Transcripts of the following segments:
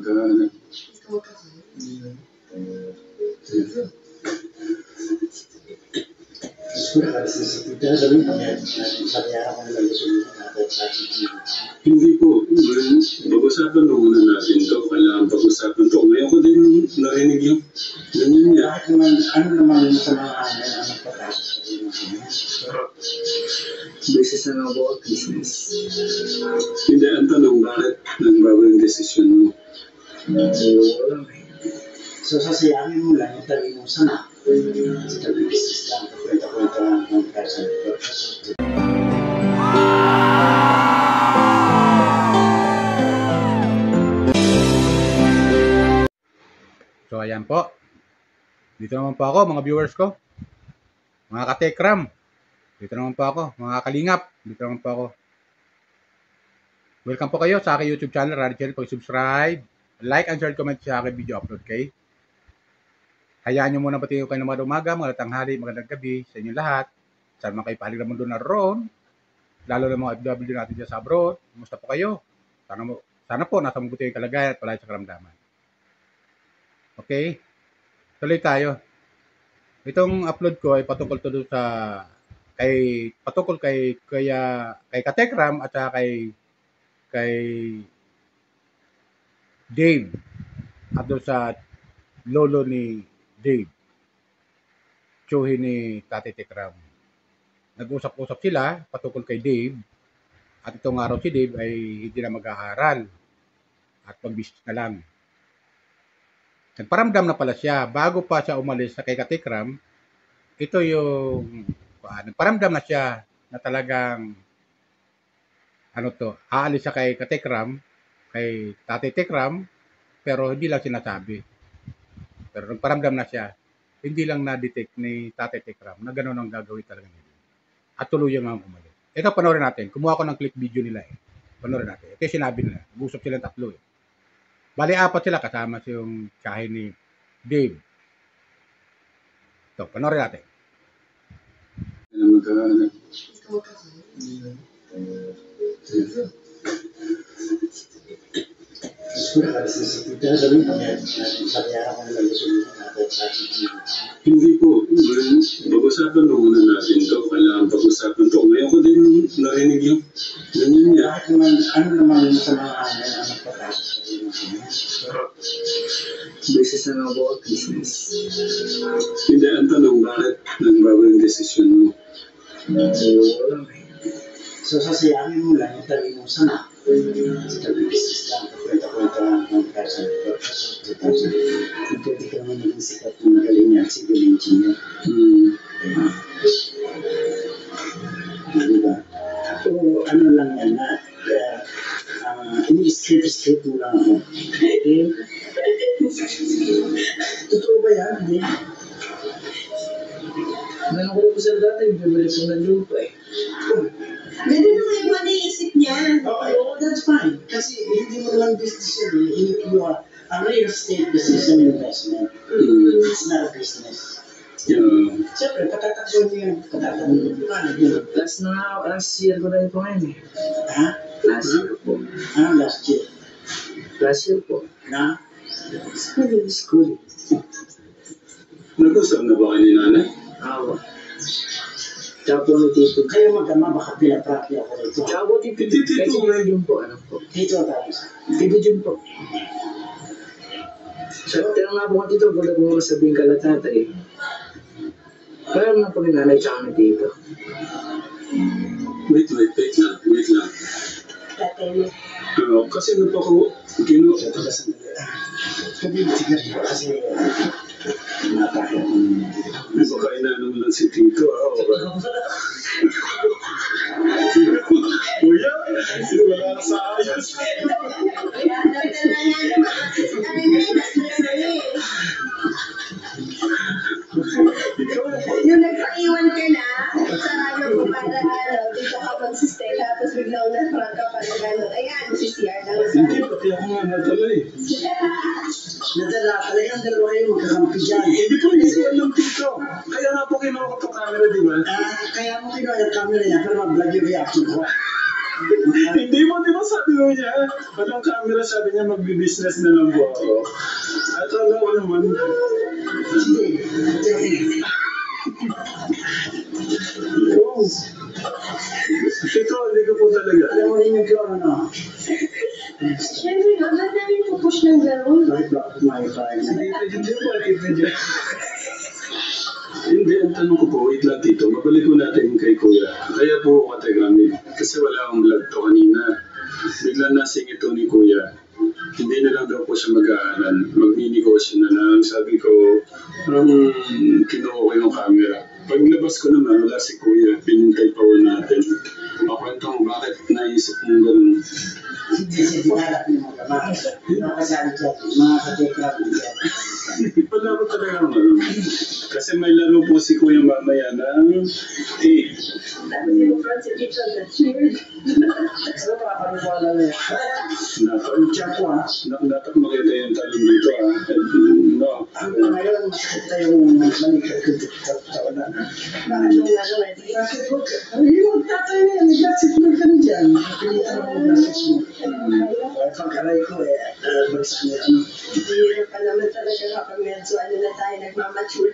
magkaanak. Hindi po. Pag-usapan na muna natin to. Kailangan pag-usapan to. Ngayon ko din narinig yung ganyan niya. Ano naman yung sa mga ang nagpapasok sa inyo? Business na about business. Hindi, ang tanong, bakit nagbago yung desisyon mo? Wala eh. So, sasayangin mo lang yung tabi mo sana. Sa tabi business lang. Kwenta-kwenta lang ng person. So, ayan po. Dito naman po ako, mga viewers ko. Mga katekram. Dito naman po ako. Mga kalingap. Dito naman po ako. Welcome po kayo sa aking YouTube channel, Rady Channel. Pag-subscribe, like, and share, comment sa aking video upload kay. Hayaan nyo muna pati kayo ng umaga, mga tanghali, magandang gabi sa inyo lahat. Saan man kayo pahalig na mundo na roon. Lalo na mga FW natin dyan sa abroad. Kumusta po kayo? Sana po nasa mabuti yung kalagayan at palagi sa karamdaman. Okay? Tuloy tayo. Itong upload ko ay patungkol to doon sa patungkol kay Katekram at saka kay Dave at doon sa lolo ni Dave, tsuhin ni Tate Tekram. Nag-usap-usap sila patungkol kay Dave at itong araw si Dave ay hindi na mag-aaral at mag-business na lang. Nagparamdam na pala siya bago pa siya umalis sa kay Katekram. Ito yung nagparamdam na siya na talagang aalis siya kay Katekram, kay Tate Tekram, pero hindi lang sinasabi. Pero nagparamdam na siya, hindi lang na-detect ni Tate Tekram na gano'n ang gagawin talaga nila. At tuluyan nga umalis. Ito, panoorin natin. Kumuha ko ng clip video nila eh. Panoorin natin. Ito yung sinabi nila. Nag-usap silang tatlo eh. Bali, 4 sila kasama yung tsahe ni Dave. Ito, panoorin natin. Magkaanak. Hindi po. Pag-usapan na muna natin to. Kailangan pag-usapan to. Ngayon ko din narinig yung ganyan niya. Ano naman yung sa mga ang nagpapasok sa inyo? Business na about business. Hindi, ang tanong, bakit nagbago yung desisyon mo? Wala eh. So, sasayangin mo lang yung tabi mo sana. Sa tabi business lang. Kwenta-kwenta lang ng person. Pwede ka naman naging sikat ng magaling niya at civil engineer. Diba? So, ano lang yan na ini-script mo lang ako. Okay? Totoo ba yan? Hindi. Nalang ko po sa dati, bibili ko ng lupa eh. Ganun naman yung mga naisip niya. Okay, that's fine. Kasi hindi mo lang business yun. If you are a real estate business and investment, it's not a business. Siyempre, patatakbo mo yan. Patatakbo mo yan. Last year ko na ito ngayon eh. Ha? Last year po. Ano last year? Last year po. Na? School. Nag-usap na ba kayo ni nanay? Awa. Tsaka po ni Tito. Kayo mag-ama, baka pinaprati ako rito. Tsaka po Tito. Tito Jun po. Ano po? Tito tayo. Tito Jun po. So, tinang nga po ko Tito, wala po masabihin ka lahat eh. Kaya na po ni nanay tsaka ni Tito. Wait lang. Tatay Kasi ano pa ko, Kasi napakit. baka inaano mo lang si Tito. Kuya, wala ka sa ayos. Yung nagpaiwan ka na sa ano ko para dito ka magsistay tapos biglang na-front ka para gano'n. Ayan, si CR lang. Hindi, pati ako nga natala eh. Nadala, talagang dalawa kayo magkakampi dyan. Hindi po, hindi ko alam Tito. Kaya nga po kinuha ko itong camera, di ba? Kaya mo kinuha yung camera niya, pero mag-vlog yung reaction ko. Hindi mo, di ba sabi mo niya, walang camera, sabi niya magbi-business na lang po ako. At alam ko naman, oh, ito, hindi ko po talaga. Alam mo rin yung ano? Siyempre, ang lahat namin pupush ng gano'n. Bakit may fire? Hindi po, hindi. Hindi, ang tanong ko po, wait lang tito, mabalik ko natin kay kuya. Kaya po ako katagamit, kasi wala akong vlog to kanina. Bigla nasing ito ni kuya. Hindi na lang daw po siya mag-aaral, magninegosyo na lang. Sabi ko, kinuha ko yung camera. Paglabas ko naman, wala si kuya, pinintay pa ko natin. Makwento mo, bakit naisip mong gano'n? Hindi siya dinarap ng mga mga kasali dyan, mga katekrap dyan. Wala ko talaga ang alam. Kasi may laro po si kuya mamaya ng Tapos yung front si Tito na cheered. Ano pa, parang na yan? Dapat, Tiyan ko ha. dapat makita yung talong dito No. Hanggang ngayon, masakit na yung manikot ko dito. Tawanan. Bakit nung ano eh? Bakit huwag ka? Yung tatay na yan, nag-basketball ka na dyan. Napilitan ako ng basketball. Pagkaray ko bagsak niya ano. Hindi pa naman talaga kapag medyo ano na tayo nagmamature.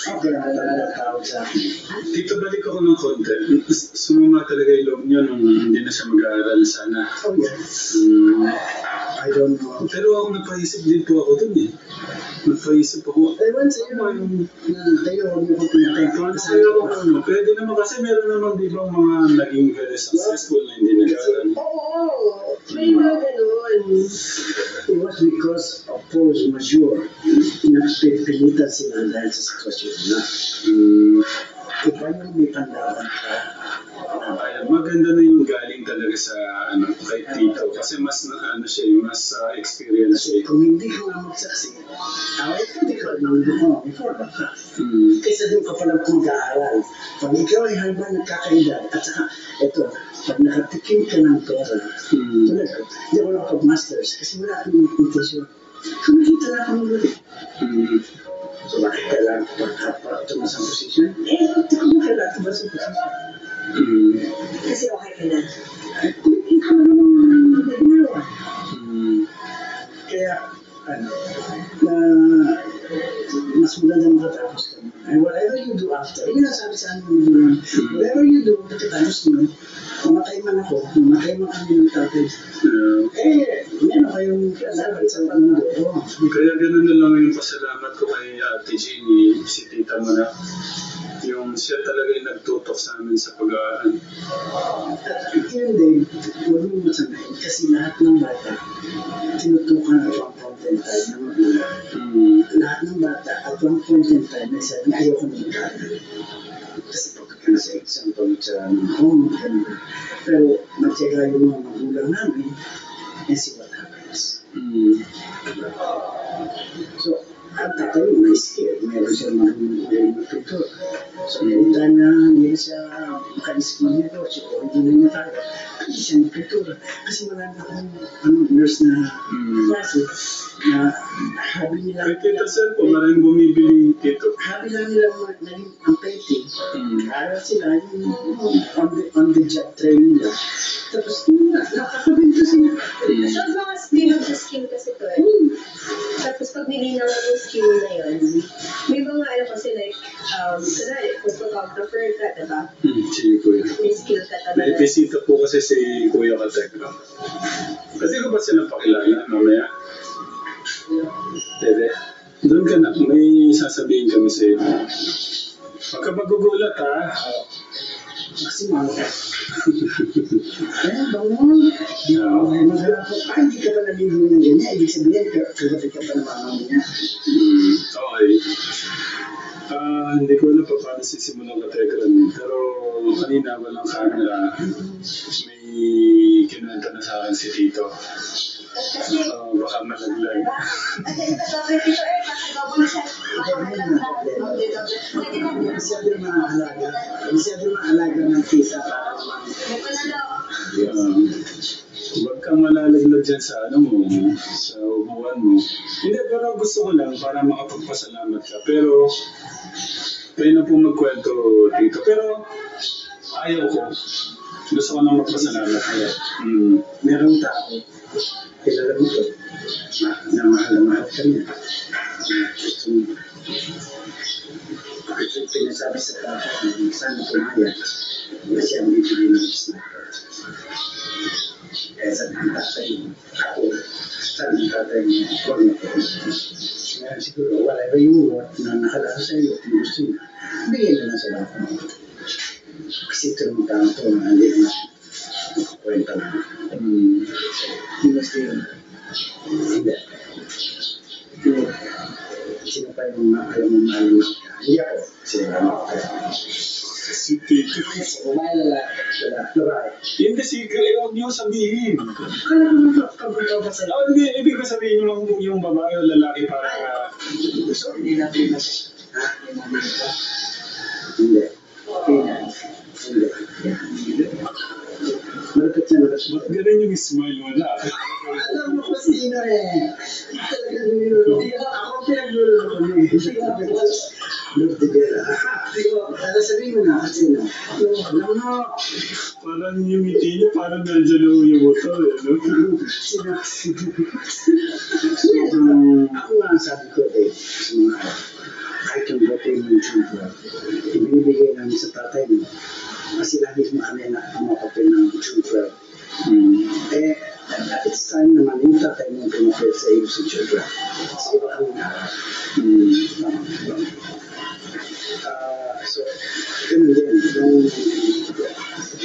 Okay na talaga tawag sa akin. Dito balik ako ng konti. Sumama talaga yung loob niya nung hindi na siya mag-aaral sana. Oh yes. I don't know. Pero ako napaisip din po ako dun eh. Napaisip ako. Ewan sa'yo na yung tayo, huwag mo ko pinatay. Paano kaya ako ano? Pwede naman kasi meron naman di ba mga naging very successful na hindi nag-aaral. Oo, may mga ganun. It was because of force majeure. Pinapilitan sila dahil sa sitwasyon na. Iba yung may tandaan ka. Ayan, maganda na yung galing talaga sa kay Tito kasi mas siya, mas experience Kasi siya. kung hindi ka nga magsaksi, hindi ka nandun ko before ba ka? Kaysa doon ka palang kung mag-aaral. Pag ikaw ay habang nagkakaedad, at saka, ito, pag nakatikim ka ng pera, tulad ko, hindi ako nakapag-masters kasi wala akong intention. Kumikita na akong ulit. So bakit kailangan ko para tumas ang posisyon? Hindi ko mo kailangan tumas ang posisyon. Kasi okay ka na. Kumikita na naman nagmalawa. Kaya, mas maganda makatapos ka. And whatever you do after, yun ang sabi sa amin, whatever you do, pagkatapos mo, mamatay man ako, mamatay man kami ng tatay. Meron kayong kasabi sa mundo. Kaya gano'n na lang yung pasalamat ko kay Ate Jeannie, si Tita mo na. Yung siya talaga yung nagtutok sa amin sa pag-aaral. At yun din, huwag mo masanayin kasi lahat ng bata, tinutukan at one point in time na magulang. Lahat ng bata at one point in time nagsabi na ayoko na mag-aaral. Kasi pagka nasa exam pa sa home, pero magtyaga yung mga magulang namin and see what happens. So, ang tatay may skill, meron siya mag-pintor. So, every time na hindi siya makaisip ng negosyo o hindi na niya tayo, hindi siya mag-pintura. Kasi marami akong nurse na klase na habi nila. Kay Tita Sel po, maraming bumibili dito. Habi lang nila naging ang painting. Aral sila yung on the job training nila. Tapos, nakakabinto sila. So, as long as di mag-skill kasi to eh. Tapos pag nilinaw yung skill na yun, may mga ano kasi like, kunwari, kung photographer ka, diba? Si Kuya. May skill ka May talaga. bisita po kasi si Kuya Katekra. Kasi ko ba sila pakilala mamaya? Dede. Doon ka na. May sasabihin kami sa iyo. Huwag ka magugulat ha. Kasi mga bangon. Hindi ka pa naligo ng ganyan. Ibig sabihin, kagabi ka pa naman niya. Okay. Hindi ko alam pa paano sisimulan ka Tekram. Pero kanina walang camera. May kinuwento na sa akin si Tito. Kasi, Baka malaglag. kasi ito dito eh, kakagawa mo siya. Masyado yung mga alaga. Masyado yung mga alaga ng tita para naman. Huwag kang malalaglag dyan sa sa upuan mo. Hindi, pero gusto ko lang para makapagpasalamat ka. Pero, kayo na po magkwento dito. Pero, ayaw ko. Gusto ko nang magpasalamat. Kaya, Mm. merong tao, kilala mo to, na mahal na mahal ka niya. Gusto pinasabi sa tao, sana pumayag, kasi ang bibili ng sniper. Kaya sabi ng tatay, ako, sabi ng tatay niya, huwag na po. Ngayon siguro, whatever you want na nakalala sa iyo, kung gusto niya, bigyan niyo na sa bata mo. Kasi ito naman tao to, na hindi na kwenta na. Hindi gusto yun. Hindi. Sino pa yung alam mo mahal mo? Hindi ako. Sino pa yung Si Tito. Babae. Hindi, huwag niyo sabihin. Akala ko nung pagpunta pa sa'yo. Oh, hindi, ibig ko sabihin yung babae o lalaki para... Gusto, hindi natin na siya. Ha? Hindi. Hindi. Malapit na malapit. Ba't ganun yung smile mo na? Alam mo kung sino eh. Talagang niluloko. Ako pinagluloko niya. Lord de Vera. Sabihin mo na kasi no. Alam mo. Parang yung ngiti niyo, parang medyo yung motor eh, no? Ako nga ang sabi ko eh, sa mga kahit yung bote mo yung children, ibinibigay namin sa tatay mo. Kasi lagi mo kami na pumapapil ng children. Eh, it's time naman yung tatay mo pumapil sa iyo sa children. Kasi iba kami naharap. So, ganun din.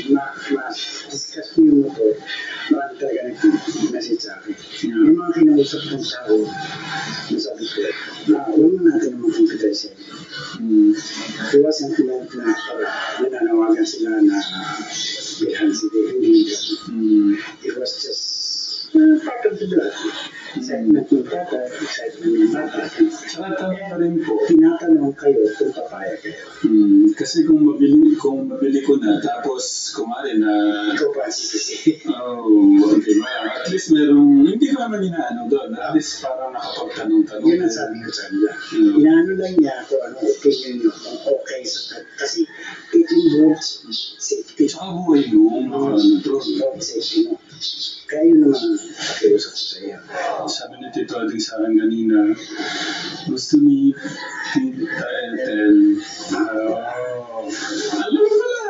Yung ma-discuss niyo mo to, marami talaga nag-message sa akin. Yung mga kinausap kong tao, nasabi ko, huwag mo natin naman confidential. Iwasan ko lang na para nananawagan sila na bilhan sila. It was just part of the blood. Excitement ng tata, excitement ng bata. Saka tama pa rin po. Tinatanong kayo kung papaya kayo. Kasi kung mabili ko na, tapos kumari na... Ikaw pa ang sisisi. Diba? At least merong, hindi ko naman inaano doon. At least parang nakapagtanong-tanong. Yun ang sabi ko sa kanila. Inaano lang niya kung anong opinion nyo, kung okay sa kasi it involves safety. Tsaka buhay mo, ano to. Involves safety mo. Kaya yun naman pakiusap ko sa iyo. Sabi ni Tito Ading sa akin kanina, gusto ni Tita Ethel. Alam mo pala.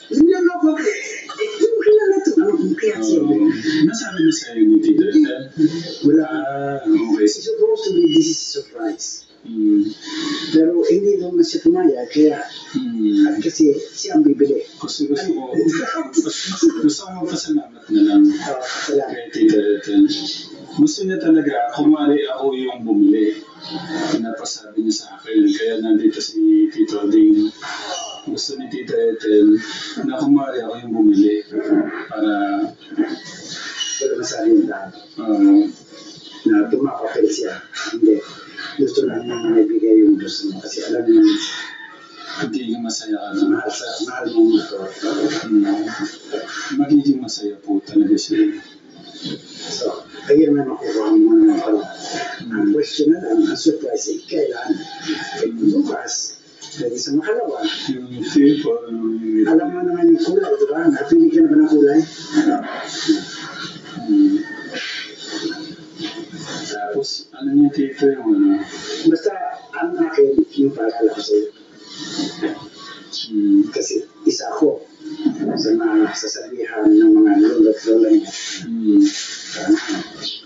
Hindi ako ba? Hindi mo kilala ito. Ano kung kaya sa'yo? Nasabi na sa'yo ni Tita Ethel? Wala. Okay. It's supposed to be this is a surprise. Pero hindi naman siya pumayag, kaya kasi siya ang bibili. Kasi gusto ko magpasalamat na lang kay Tita Ethel. Gusto niya talaga, kumari ako yung bumili. Pinapasabi niya sa akin, kaya nandito si Tito Ading. Gusto ni Tita Ethel na kumari ako yung bumili para wala masabi yung tao na tumapapil siya. Hindi. Gusto lang niya maibigay yung gusto mo kasi alam niya magiging masaya ka na. mahal mo ito. Magiging masaya po talaga siya. So, kaya naman makuha mo naman pala. Ang question na lang, ang surprise ay kailan? Bukas, pwede sa makalawa. Yung tipo, Alam mo naman yung kulay, di ba? Napili ka na ba ng kulay? Tapos, ano niya tito yung ano? Basta, ang akin, yung paalala ko sa'yo. Kasi isa ako sa mga sasabihan ng mga lolo't lola niya.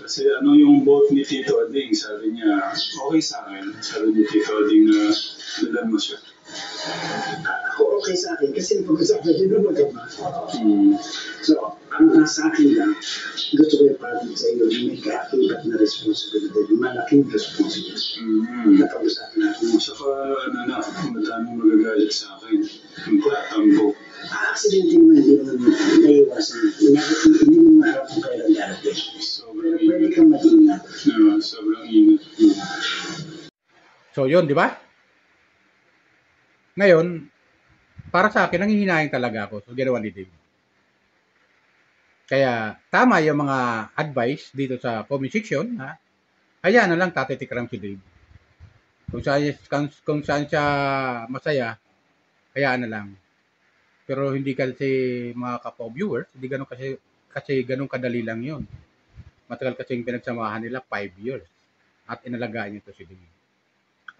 Kasi ano yung vote ni Tito Ading, sabi niya, okay sa akin. Sabi ni Tito Ading na dalan mo siya. Ako okay sa akin kasi napag-usapan din ng magama. So, ang nasa akin lang, gusto ko yung parang sa iyo, may kaakibat na responsibility, malaking responsibility. Napag-usapan natin mo. Saka ano na, madaming magagalit sa akin. Yung tatambo. Aksidente mo, hindi naman naiwasan. Hindi mo maharap kung kailan darating. Sobrang Pero pwede ingat. kang mag-ingat. Sobrang ingat. So, yun, di ba? Ngayon, para sa akin, nanghihinayin talaga ako sa ginawa ni Dave. Kaya, tama yung mga advice dito sa comment section, ha? Hayaan na lang tatitikram si Dave. Kung saan siya masaya, hayaan na lang. Pero hindi kasi mga kapwa viewers, hindi ganun kasi ganun kadali lang yun. Matagal kasi yung pinagsamahan nila 5 years. At inalagaan niyo to si Denise.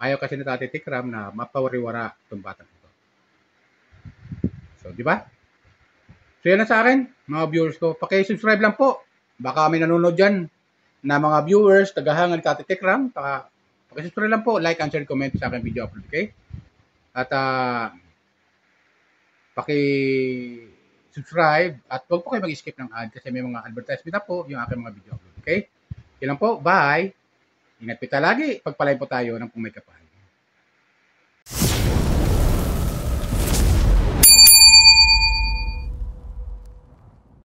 Ayaw kasi ni Tati Tikram na mapawariwara itong batang ito. So, di ba? So, yan na sa akin, mga viewers ko. Paki-subscribe lang po. Baka may nanonood dyan na mga viewers, tagahangan ni Tati Tikram. Paki-subscribe lang po. Like and share, comment sa akin video upload, okay? At paki-subscribe at huwag po kayo mag-skip ng ad kasi may mga advertisement na po yung aking mga video upload, okay? Yan lang po. Bye! Ingat po lagi. Pagpalain po tayo ng kung may kapal.